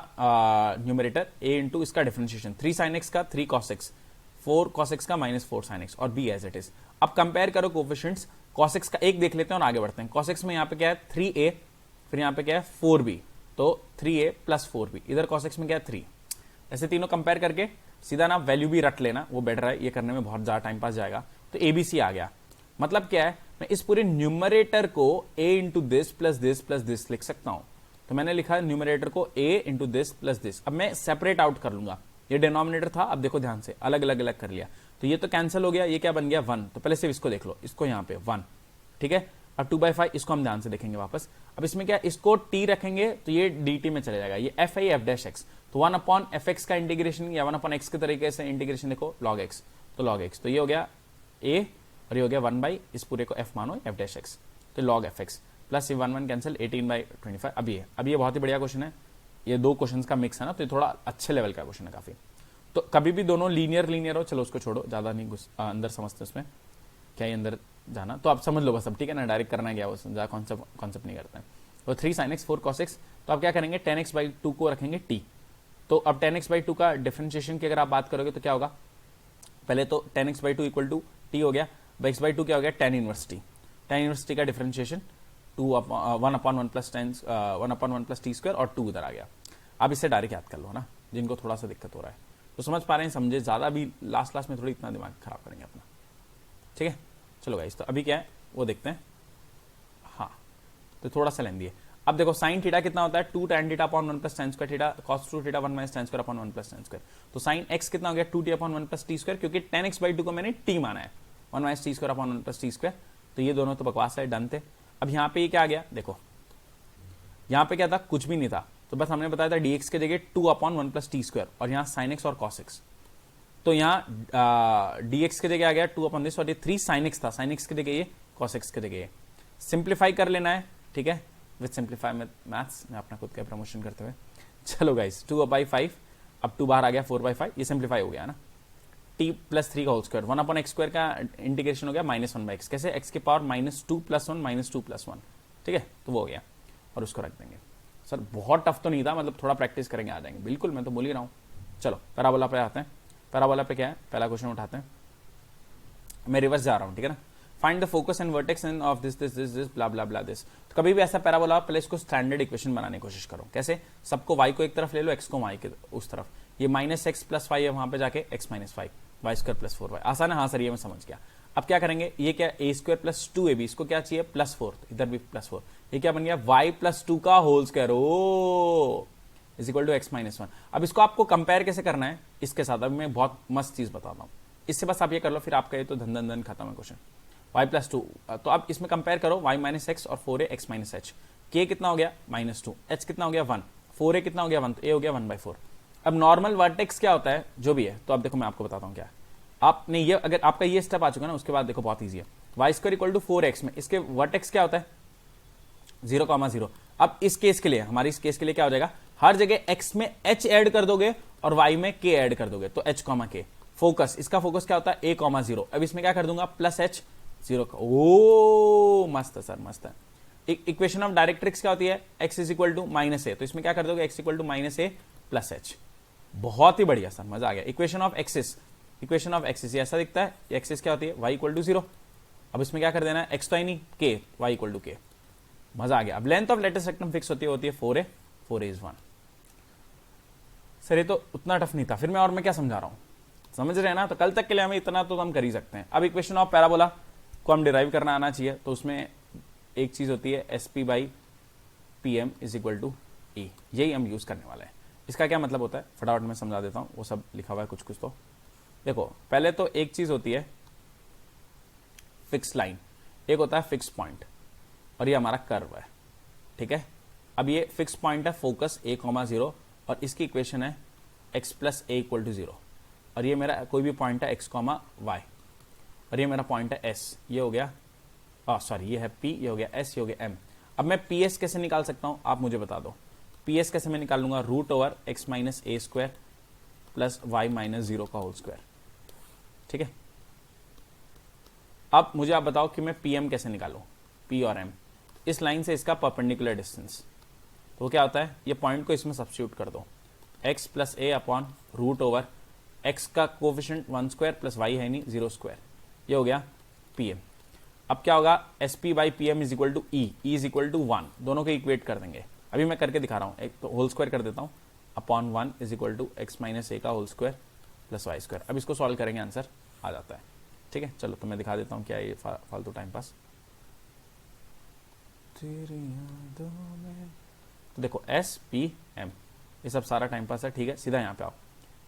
S1: न्यूमरेटर, ए इंटू इसका डिफरेंशिएशन 3 sin x का 3 cos x, 4 cos x का माइनस 4 sin x, और बी एज इट इज। अब कंपेयर करो कोफिशिएंट्स, cos x का एक देख लेते हैं और आगे बढ़ते हैं। cos x में यहाँ पे क्या है 3a, फिर यहाँ पे क्या है 4b, तो 3a प्लस 4b, इधर cos x में क्या है 3। ऐसे तीनों कंपेयर करके सीधा ना वैल्यू भी रट लेना, वो बेटर है, ये करने में बहुत ज्यादा टाइम पास जाएगा। तो एबीसी आ गया, मतलब क्या है, मैं इस पूरे न्यूमरेटर को a into this plus this plus this लिख सकता हूं। तो मैंने लिखा न्यूमरेटर को a into this plus this. अब मैं सेपरेट आउट कर लूंगा, ये डिनोमिनेटर था, अब देखो ध्यान से अलग अलग अलग कर लिया, तो ये तो कैंसिल हो गया, ये क्या बन गया 1। तो पहले सिर्फ इसको देख लो, इसको यहाँ पे 1, ठीक है। अब 2/5 इसको हम ध्यान से देखेंगे वापस। अब इसमें क्या, इसको t रखेंगे तो ये dt में चले जाएगा, ये f है ये f डैश x, तो 1 अपॉन एफ एक्स का इंटीग्रेशन या 1 अपॉन एक्स के तरीके से इंटीग्रेशन देखो log x, तो log x, तो ये हो गया a और ये हो गया 1 बाई इस पूरे को f मानो f डैश x, तो log f x प्लस ये 1 1 कैंसिल 18/25। अब ये बहुत ही बढ़िया क्वेश्चन है, ये दो क्वेश्चंस का मिक्स है ना, तो ये थोड़ा अच्छे लेवल का क्वेश्चन है काफी। तो कभी भी दोनों लीनियर हो, चलो उसको छोड़ो, ज्यादा नहीं अंदर समझते उसमें क्या ही अंदर जाना, तो आप समझ लो बस अब, ठीक है ना, डायरेक्ट करना क्या, वो ज्यादा कॉन्सेप्ट नहीं करते हैं। तो 3 sin x 4 cos x, तो आप क्या करेंगे 10x/2 को रखेंगे t। तो अब 10x/2 का डिफरेंशिएशन की अगर आप बात करोगे तो क्या होगा, पहले तो 10x/2 इक्वल टू t हो गया, x/2 क्या हो गया tan inverse t, tan inverse t का differentiation 1 upon 1 plus T square और 2 इधर आ गया। आप इसे डायरेक्ट याद कर लो ना, जिनको थोड़ा सा दिक्कत हो रहा है, तो समझ पा रहे हैं, समझे, ज्यादा भी लास्ट में थोड़ी इतना दिमाग खराब करेंगे अपना, ठीक है। चलो गाइस, तो अभी क्या है वो देखते हैं, हाँ तो थोड़ा सा लेंदी है। अब देखो साइन थीटा कितना होता है 2 tan theta upon 1 plus tan square theta, cos 2 theta 1 minus tan square upon 1 plus tan square. तो साइन x कितना हो गया 2t upon 1 plus T square, क्योंकि 10x/2 को मैंने t माना है, 1 minus T square upon 1 plus T square. तो ये दोनों तो बकवास है, डन थे। अब यहाँ पे ये क्या आ गया, देखो यहाँ पे क्या था, कुछ भी नहीं था, तो बस हमने बताया था dx के जगह 2 अपॉन 1 प्लस टी स्क्वायर, और यहाँ sin x और cos x। तो यहाँ dx के जगह आ गया 2 अपॉन दिस, और ये 3 sin x था, sin x के जगह ये, cos x के जगह ये। सिंप्लीफाई कर लेना है, ठीक है, विद सिंप्लीफाई मैथ्स में अपना खुद का प्रमोशन करते हुए। चलो गाइस 2/5, अब 2 बाहर आ गया 4/5, ये सिंप्लीफाई हो गया ना, t प्लस 3 का whole square, 1 upon x square का इंटीग्रेशन हो गया -1/x, कैसे, x के पावर -2 + 1 -2 + 1, ठीक है, तो वो हो गया, और उसको रख देंगे। सर बहुत टफ तो नहीं था, मतलब थोड़ा प्रैक्टिस करेंगे आ जाएंगे, बिल्कुल मैं तो बोल ही रहा हूँ। चलो पैराबोला पे आते हैं, पैराबोला पे क्या है, पहला क्वेश्चन उठाते हैं, मैं रिवर्स जा रहा हूँ, ठीक है ना। Find the focus and vertex end of this this this this blah blah blah this. तो कभी भी ऐसा पैराबोला पहले इसको स्टैंडर्ड इक्वेशन बनाने की कोशिश करो, कैसे, सबको y को एक तरफ ले लो, x को y के उस तरफ, ये -x + 5 है, वहां पे जाके x - 5 y² + 4y, आसान है, हाँ सर ये मैं समझ गया। अब क्या करेंगे, ये क्या a² + 2ab, इसको क्या चाहिए +4, तो इधर भी +4, ये क्या बन गया y + 2 का whole square, o is equal to x - 1। अब इसको आपको कंपेयर कैसे करना है इसके साथ, अब मैं बहुत मस्त चीज बताता हूँ, इससे बस आप ये कर लो, फिर आपका ये तो धन धन धन खत्म है क्वेश्चन। y + 2, तो अब इसमें कंपेयर करो, y - x और 4a x - h, k कितना हो गया -2, h कितना हो गया 1, 4a कितना हो गया 1, तो a हो गया 1/4। अब नॉर्मल वर्टेक्स क्या होता है, जो भी है, तो अब देखो मैं आपको बताता हूँ क्या है। आपने ये, अगर आपका ये स्टेप आ चुका है ना, उसके बाद देखो बहुत ईजी है, y² = 4x में इसके वर्टेक्स क्या होता है 0,0। अब इस केस के लिए, हमारी इस केस के लिए क्या हो जाएगा, हर जगह x में h ऐड कर दोगे और y में k ऐड कर दोगे, तो h, k। फोकस, इसका फोकस क्या होता है a,0, अब इसमें क्या कर दूंगा +h 0, ओ मस्त है सर, मस्त है। इक्वेशन ऑफ डायरेक्ट्रिक्स क्या होती है, x = -a, तो इसमें क्या कर दोगे, x = -a + h, बहुत ही बढ़िया सर, मजा आ गया। Equation of axis, equation of axis ये ऐसा दिखता है, एक्सिस क्या होती है y = 0, अब इसमें क्या कर देना है, x तो है नहीं, k, y = k, मजा आ गया। अब length of latus rectum fix होती है 4a, 4a = 1। सर ये तो उतना टफ नहीं था, फिर मैं क्या समझा रहा हूं, समझ रहे हैं ना, तो कल तक के लिए हमें इतना तो हम कर ही सकते हैं। अब इक्वेशन ऑफ पैराबोला को हम डिराइव करना आना चाहिए, तो उसमें एक चीज होती है SP/PM = E, यही हम यूज करने वाले हैं। इसका क्या मतलब होता है फटाफट मैं समझा देता हूं, वो सब लिखा हुआ है कुछ कुछ। तो देखो पहले तो एक चीज होती है फिक्स लाइन, एक होता है फिक्स पॉइंट, और ये हमारा कर्व है, ठीक है। अब ये फिक्स पॉइंट है फोकस a,0, और इसकी इक्वेशन है x + a = 0, और ये मेरा कोई भी पॉइंट है x, y, और ये मेरा पॉइंट है s, ये हो गया सॉरी ये है p, ये हो गया s, ये हो गया m। अब मैं ps कैसे निकाल सकता हूं, आप मुझे बता दो, ps कैसे मैं निकाल लूंगा, √x - a² + y - 0 का होल स्क्वायर, ठीक है। अब मुझे आप बताओ कि मैं pm कैसे निकालूं, p और m, इस लाइन से इसका परपेंडिकुलर डिस्टेंस, तो क्या होता है, ये पॉइंट को इसमें सब्स्टिट्यूट कर दो, x plus a upon root over x का कोफिशिएंट 1 स्क्वायर प्लस y है नहीं 0 स्क्वायर, ये हो गया pm। अब क्या होगा, sp by p m is equal to e is equal to 1, दोनों को इक्वेट कर देंगे। अभी मैं करके दिखा रहा हूँ, एक तो होल स्क्वायर कर देता हूँ, upon 1 is equal to x minus a का whole square plus y square. अब इसको सॉल्व करेंगे, आंसर आ जाता है। ठीक है, चलो तो मैं दिखा देता हूँ क्या ये फालतू टाइम पास। तो देखो एस पी एम, ये सब सारा टाइम पास है। ठीक है, सीधा यहाँ पे आओ,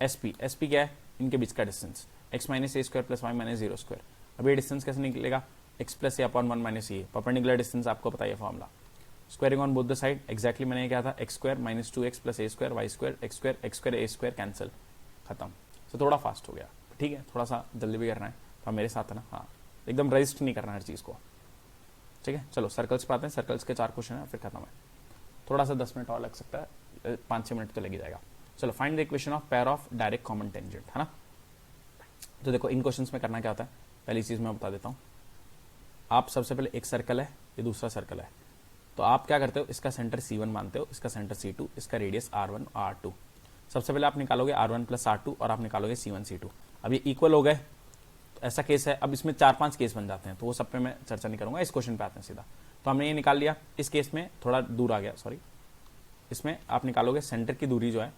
S1: एस पी क्या है, इनके बीच का distance, x minus a square plus y minus 0 square. अब ये डिस्टेंस कैसे निकलेगा, x plus a upon 1 minus a, perpendicular distance आपको पता है formula, squaring on both the side. Exactly मैंने क्या था, x square minus 2x plus a square y square x square a square cancel, खत्म। तो थोड़ा फास्ट हो गया, ठीक है, थोड़ा सा जल्दी भी करना है, तो मेरे साथ है ना, हाँ एकदम रजिस्ट नहीं करना हर चीज़ को। ठीक है, चलो सर्कल्स पे आते हैं, सर्कल्स के 4 क्वेश्चन है, फिर खत्म है। थोड़ा सा 10 मिनट और लग सकता है, 5-6 मिनट तो लग ही जाएगा। चलो find the equation of pair of direct common tangent, है ना। तो देखो इन क्वेश्चंस में करना क्या होता है, पहली चीज मैं बता देता हूँ। आप सबसे पहले एक सर्कल है, ये दूसरा सर्कल है, तो आप क्या करते हो, इसका सेंटर C1 मानते हो, इसका सेंटर C2, इसका रेडियस R1 R2। सबसे पहले आप निकालोगे R1 प्लस R2 और आप निकालोगे C1 C2। अब ये इक्वल हो गए, तो ऐसा केस है। अब इसमें 4-5 केस बन जाते हैं, तो वो सब पे मैं चर्चा नहीं करूंगा, इस क्वेश्चन पे आते हैं सीधा। तो हमने ये निकाल लिया, इस केस में थोड़ा दूर आ गया, सॉरी, इसमें आप निकालोगे सेंटर की दूरी जो है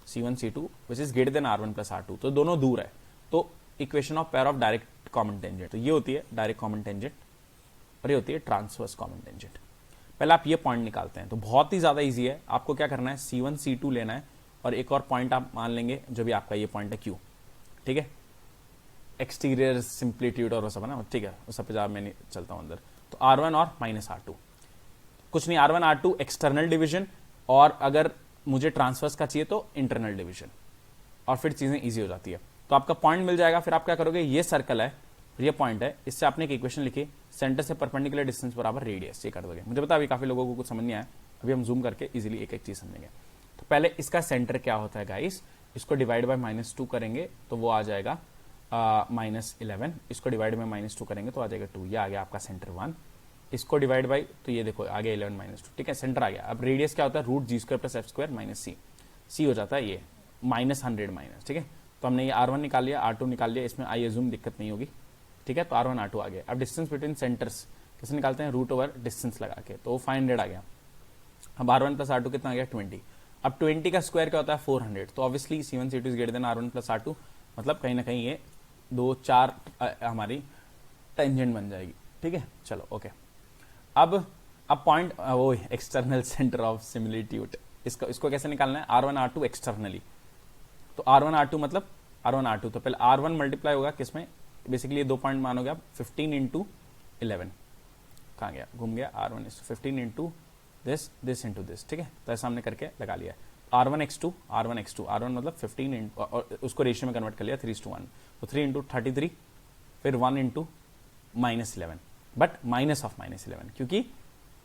S1: C1 C2 which is greater than R1 plus R2, तो दोनों दूर है। तो equation of pair of direct common tangent, तो ये होती है डायरेक्ट कॉमन टेंजेंट और ये होती है ट्रांसवर्स कॉमन टेंजेंट। पहले आप ये पॉइंट निकालते हैं, तो बहुत ही ज्यादा इजी है। आपको क्या करना है, C1 C2 लेना है और एक और पॉइंट आप मान लेंगे जो भी आपका ये पॉइंट है Q। ठीक है, एक्सटीरियर सिंप्लीट्यूड और वो सब है ना, ठीक है, उस सब पे जब मैं नहीं चलता हूं अंदर। तो R1 और माइनस R2, कुछ नहीं, R1 R2 एक्सटर्नल डिवीजन, और अगर मुझे ट्रांसवर्स का चाहिए तो इंटरनल डिवीजन, और फिर चीजें इजी हो जाती है। तो आपका पॉइंट मिल जाएगा। फिर आप क्या करोगे, ये सर्कल है, ये पॉइंट है, इससे आपने एक इक्वेशन लिखी, सेंटर से परपेंडिकुलर डिस्टेंस बराबर रेडियस, ये कर दोगे। मुझे पता अभी काफी लोगों को कुछ समझ नहीं आया, अभी हम जूम करके इजीली एक एक चीज समझेंगे। तो पहले इसका सेंटर क्या होता है गाइस, इसको डिवाइड बाय -2 करेंगे तो वो आ जाएगा -11, इसको डिवाइड बाय -2 करेंगे तो आ जाएगा 2, ये आ गया आपका सेंटर 1। इसको डिवाइड बाई, तो ये देखो आ गया 11 -2, ठीक है, सेंटर आ गया। अब रेडियस क्या होता है, root g square plus f square minus c हो जाता है ये -100 माइनस। ठीक है, तो हमने ये R1 निकाल लिया, R2 निकाल लिया, इसमें आई एज्यूम दिक्कत नहीं होगी। ठीक है, तो R1 R2 आ गया। अब डिस्टेंस बिटवीन सेंटर्स कैसे निकालते हैं, रूट ओवर डिस्टेंस लगा के, तो 500 आ गया। अब R1 प्लस R2 कितना आ गया, 20। अब 20 का स्क्वायर क्या होता है, 400। तो obviously C1 C2 is greater than R1 plus R2, मतलब कहीं ना कहीं ये 2-4 हमारी टेंजेंट बन जाएगी। ठीक है, चलो ओके। अब पॉइंट वो एक्सटर्नल सेंटर ऑफ सिमिलिट्यूड, इसको कैसे निकालना है, R1 R2 एक्सटर्नली। तो R1 R2 मतलब R1 R2, तो पहले R1 मल्टीप्लाई होगा किसमें, बेसिकली ये 2 पॉइंट मानोगे आप, 15 इंटू 11, कहाँ गया, घूम गया, R1 is 15 into this into this. ठीक है, तो ऐसा हमने करके लगा लिया। R1 X2 R1 मतलब 15 इंटू, और उसको रेशियो में कन्वर्ट कर लिया 3:1, तो 3 इंटू 33, फिर 1 इंटू -11, बट माइनस ऑफ -11, क्योंकि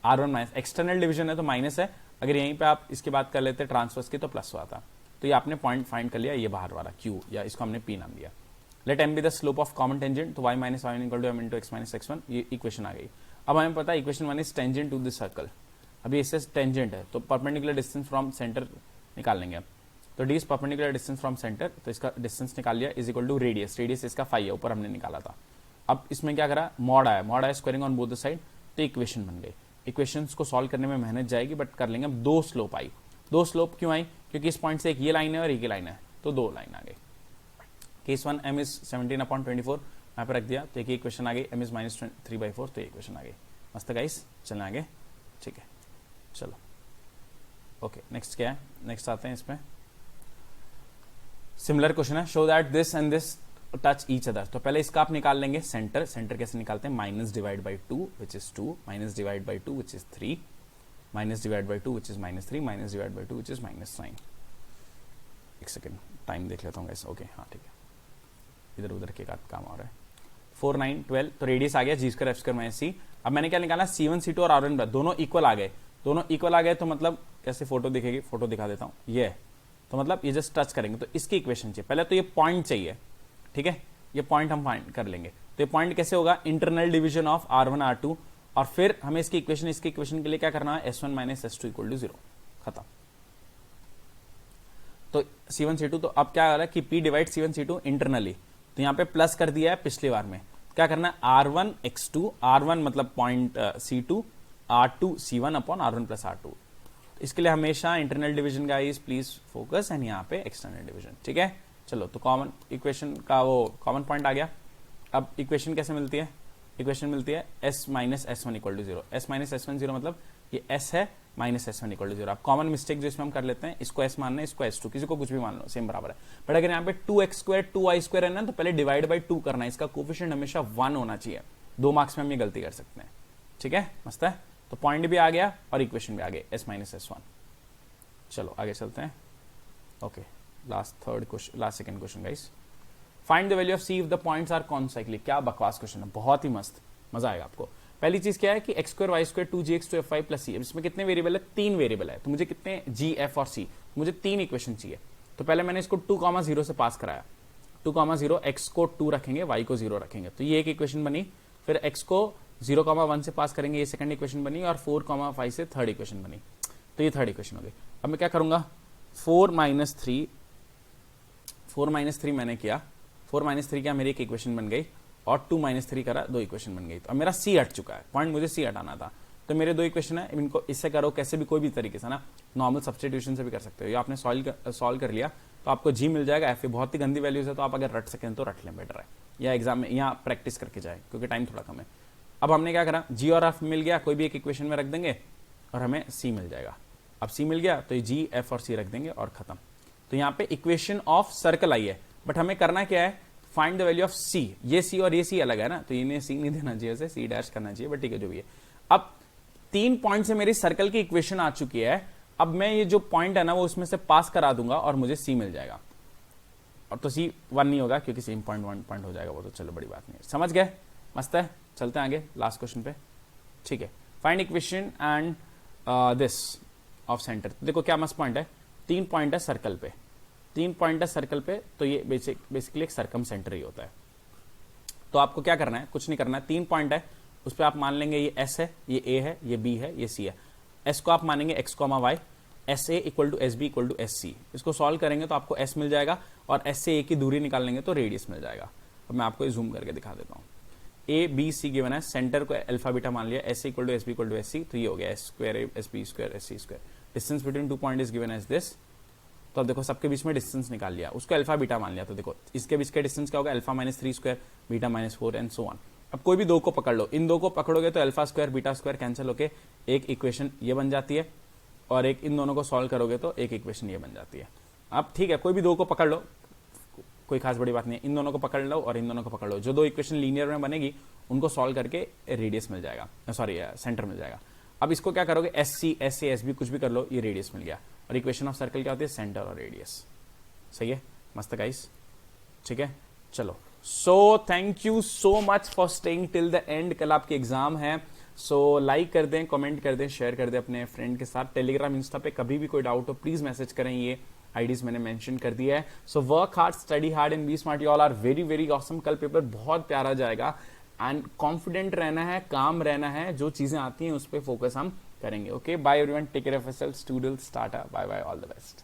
S1: R1 माइनस एक्सटर्नल डिवीजन है तो माइनस है। अगर यहीं पे आप इसकी बात कर लेते ट्रांसवर्स की तो प्लस हुआ था। तो ये आपने पॉइंट फाइंड कर लिया, ये बाहर वाला Q, या इसको हमने P नाम दिया। Let m be the slope of common tangent, तो y minus y equal to m into x minus x1, ये इक्वेशन आ गई। अब हमें पता है equation 1 is tangent to this circle, अभी इससे टेंजेंट है तो परपेंडिकुलर डिस्टेंस फ्रॉम सेंटर निकाल लेंगे। तो D is perpendicular distance from centre, तो इसका डिस्टेंस निकाल लिया, इज इक्वल टू रेडियस इसका 5 है, ऊपर हमने निकाला था। अब इसमें क्या करा, मॉड आया squaring on both the side, तो इक्वेशन बन गई। इक्वेशंस को सॉल्व करने में मेहनत जाएगी, बट कर लेंगे। अब 2 स्लोप आई, 2 स्लोप क्यों आई, क्योंकि इस पॉइंट से एक ये लाइन है और एक ये लाइन है, तो 2 लाइन आ गई। केस 1 m इज 17/24 यहाँ पे रख दिया, तो एक इक्वेशन आ गई, m इज -3/4, तो ये इक्वेशन आ गई। मस्त गाइस, चलने आगे, ठीक है, चलो ओके। नेक्स्ट क्या है, नेक्स्ट आते हैं इसमें, सिमिलर क्वेश्चन है, show that this and this touch each other. तो पहले इसका आप निकाल लेंगे सेंटर कैसे निकालते हैं, minus divide by 2 which is 2, minus divide by 2 which is 3, minus divide by 2 which is -3, minus divide by 2 which is -9। एक सेकेंड टाइम देख लेता हूँ गाइस, ओके हाँ ठीक है, इधर उधर के काम आ रहा है। 4 9 12, तो रेडियस आ गया जी स्क्वायर एफ स्क्वायर माइनस सी। अब मैंने क्या निकाला, C1 C2 और R1 दोनों इक्वल आ गए, दोनों इक्वल आ गए, तो मतलब कैसे फोटो दिखेगी, फोटो दिखा देता हूँ, ये तो मतलब ये जस्ट टच करेंगे तो इसकी इक्वेशन चाहिए। पहले तो ये पॉइंट चाहिए, ठीक है, ये पॉइंट हम फाइंड कर लेंगे। तो ये पॉइंट कैसे होगा, internal division of R1 R2 और फिर हमें इसकी इक्वेशन के लिए क्या करना है, S1 minus S2 equal to 0, खत्म। तो C1 C2, तो अब क्या आ रहा है कि P divide C1 C2 internally, तो यहां पे प्लस कर दिया है पिछली बार में। क्या करना है, R1 X2, R1 मतलब point C2, R2 C1 upon R1 plus R2। इसके लिए हमेशा internal division guys please focus, and यहाँ पे एक्सटर्नल डिवीजन, ठीक है। चलो, तो कॉमन इक्वेशन का वो कॉमन पॉइंट आ गया। अब इक्वेशन कैसे मिलती है, इक्वेशन मिलती है S minus S1 equal to 0। S minus S1 0 मतलब ये S है माइनस S1 इक्वल टू 0। अब कॉमन मिस्टेक जो इसमें हम कर लेते हैं, इसको S मानना है, इसको S2, किसी को कुछ भी मान लो, सेम बराबर है। बट अगर यहाँ पे 2x² 2y² है ना, तो पहले डिवाइड बाई 2 करना है, इसका कोफिशिएंट हमेशा 1 होना चाहिए। 2 मार्क्स में हम ये गलती कर सकते हैं, ठीक है, मस्त है। तो पॉइंट भी आ गया और इक्वेशन भी आ गई, S माइनस S1। चलो आगे चलते हैं। Okay, last second question guys, find the value of C if the points are concyclic. क्या बकवास क्वेश्चन है, बहुत ही मस्त, मजा आएगा आपको। पहली चीज क्या है कि x² y² 2gx 2f5 plus c। इसमें कितने वेरिएबल है, 3 वेरिएबल है, तो मुझे कितने g f और c, मुझे 3 इक्वेशन चाहिए। तो पहले मैंने इसको 2,0 से पास कराया, 2,0 x को 2 रखेंगे, y को 0 रखेंगे, तो ये एक इक्वेशन बनी। फिर x को 0,1 से पास करेंगे, ये सेकंड इक्वेशन बनी, और 4,5 से थर्ड इक्वेशन बनी, तो ये थर्ड इक्वेशन हो गई। अब मैं क्या करूंगा, 4 माइनस 3 मैंने किया, 4 माइनस 3 क्या, मेरी एक इक्वेशन बन गई, और 2 माइनस 3 करा, 2 इक्वेशन बन गई। तो अब मेरा C हट चुका है, पॉइंट मुझे C हटाना था। तो मेरे 2 इक्वेशन है, इनको इससे करो कैसे भी, कोई भी तरीके से ना, नॉर्मल सब्स्टिट्यूशन से भी कर सकते हो, या आपने सॉल्व कर लिया तो आपको G मिल जाएगा। F बहुत ही गंदी वैल्यूज है, तो आप अगर रट सकें तो रट लें, बेटर है, या एग्जाम में यहाँ प्रैक्टिस करके जाए, क्योंकि टाइम थोड़ा कम है। अब हमने क्या करा, G और F मिल गया, कोई भी एक इक्वेशन में रख देंगे और हमें C मिल जाएगा। अब C मिल गया तो G F और C रख देंगे और खत्म। तो यहाँ पे इक्वेशन ऑफ सर्कल आई है, बट हमें करना क्या है, find the value of C। ये C और ये C अलग है ना, तो इन्हें C नहीं देना चाहिए, उसे C डैश करना चाहिए, बट ठीक है जो भी है। अब 3 पॉइंट से मेरी सर्कल की इक्वेशन आ चुकी है। अब मैं ये जो पॉइंट है ना, वो उसमें से पास करा दूंगा और मुझे C मिल जाएगा। और तो C 1 नहीं होगा, क्योंकि सेम पॉइंट 1 पॉइंट हो जाएगा, वो तो चलो बड़ी बात नहीं है, समझ गए, मस्त है। चलते हैं आगे लास्ट क्वेश्चन पे, ठीक है। Find equation and this of centre. देखो क्या मस्त पॉइंट है, 3 पॉइंट है सर्कल पे, 3 पॉइंट है सर्कल पे, तो ये बेसिकली एक सर्कम सेंटर ही होता है। तो आपको क्या करना है, कुछ नहीं करना है, 3 पॉइंट है, उस पर आप मान लेंगे ये S है, ये A है, ये B है, ये C है। S को आप मानेंगे x, y, SA equal to SB equal to SC। इसको सॉल्व करेंगे तो आपको S मिल जाएगा, और S से A की दूरी निकाल लेंगे तो रेडियस मिल जाएगा। अब मैं आपको जूम करके दिखा देता हूँ। A B C गिवन है, सेंटर को अल्फा बीटा मान लिया, S equal to SB equal to SC, तो ये हो गया S square SB square SC square. Distance between 2 point is given as this. तो अब देखो सबके बीच में डिस्टेंस निकाल लिया, उसको अल्फा बीटा मान लिया, तो देखो इसके बीच का डिस्टेंस क्या होगा, alpha minus 3 square beta minus 4 and so on. अब कोई भी 2 को पकड़ लो, इन 2 को पकड़ोगे तो alpha square beta square cancel होके एक इक्वेशन ये बन जाती है, और एक इन दोनों को सॉल्व करोगे तो एक इक्वेशन ये बन जाती है। अब ठीक है, कोई भी 2 को पकड़ लो, कोई खास बड़ी बात नहीं है, इन दोनों को पकड़ लो और इन दोनों को पकड़ लो, जो 2 इक्वेशन लीनियर में बनेगी उनको सॉल्व करके रेडियस मिल जाएगा, सॉरी सेंटर मिल जाएगा। अब इसको क्या करोगे, SC SA SB कुछ भी कर लो, ये रेडियस मिल गया। और इक्वेशन ऑफ सर्कल क्या होती है, सेंटर और रेडियस। सही है, मस्त गाइस, ठीक है। चलो, so thank you so much for staying till the end. कल आपके एग्जाम है, सो लाइक कर दें, कमेंट कर दें, शेयर कर दें अपने फ्रेंड के साथ। टेलीग्राम इंस्टा पे कभी भी कोई डाउट हो प्लीज मैसेज करें, ये आईडीज मैंने मेंशन कर दिया है। So work hard, study hard and be smart, you all are very very awesome. कल पेपर बहुत प्यारा जाएगा, एंड कॉन्फिडेंट रहना है, काम रहना है, जो चीजें आती हैं उस पर फोकस हम करेंगे। Okay, bye everyone, take care of yourself, students, tata, bye bye, all the best.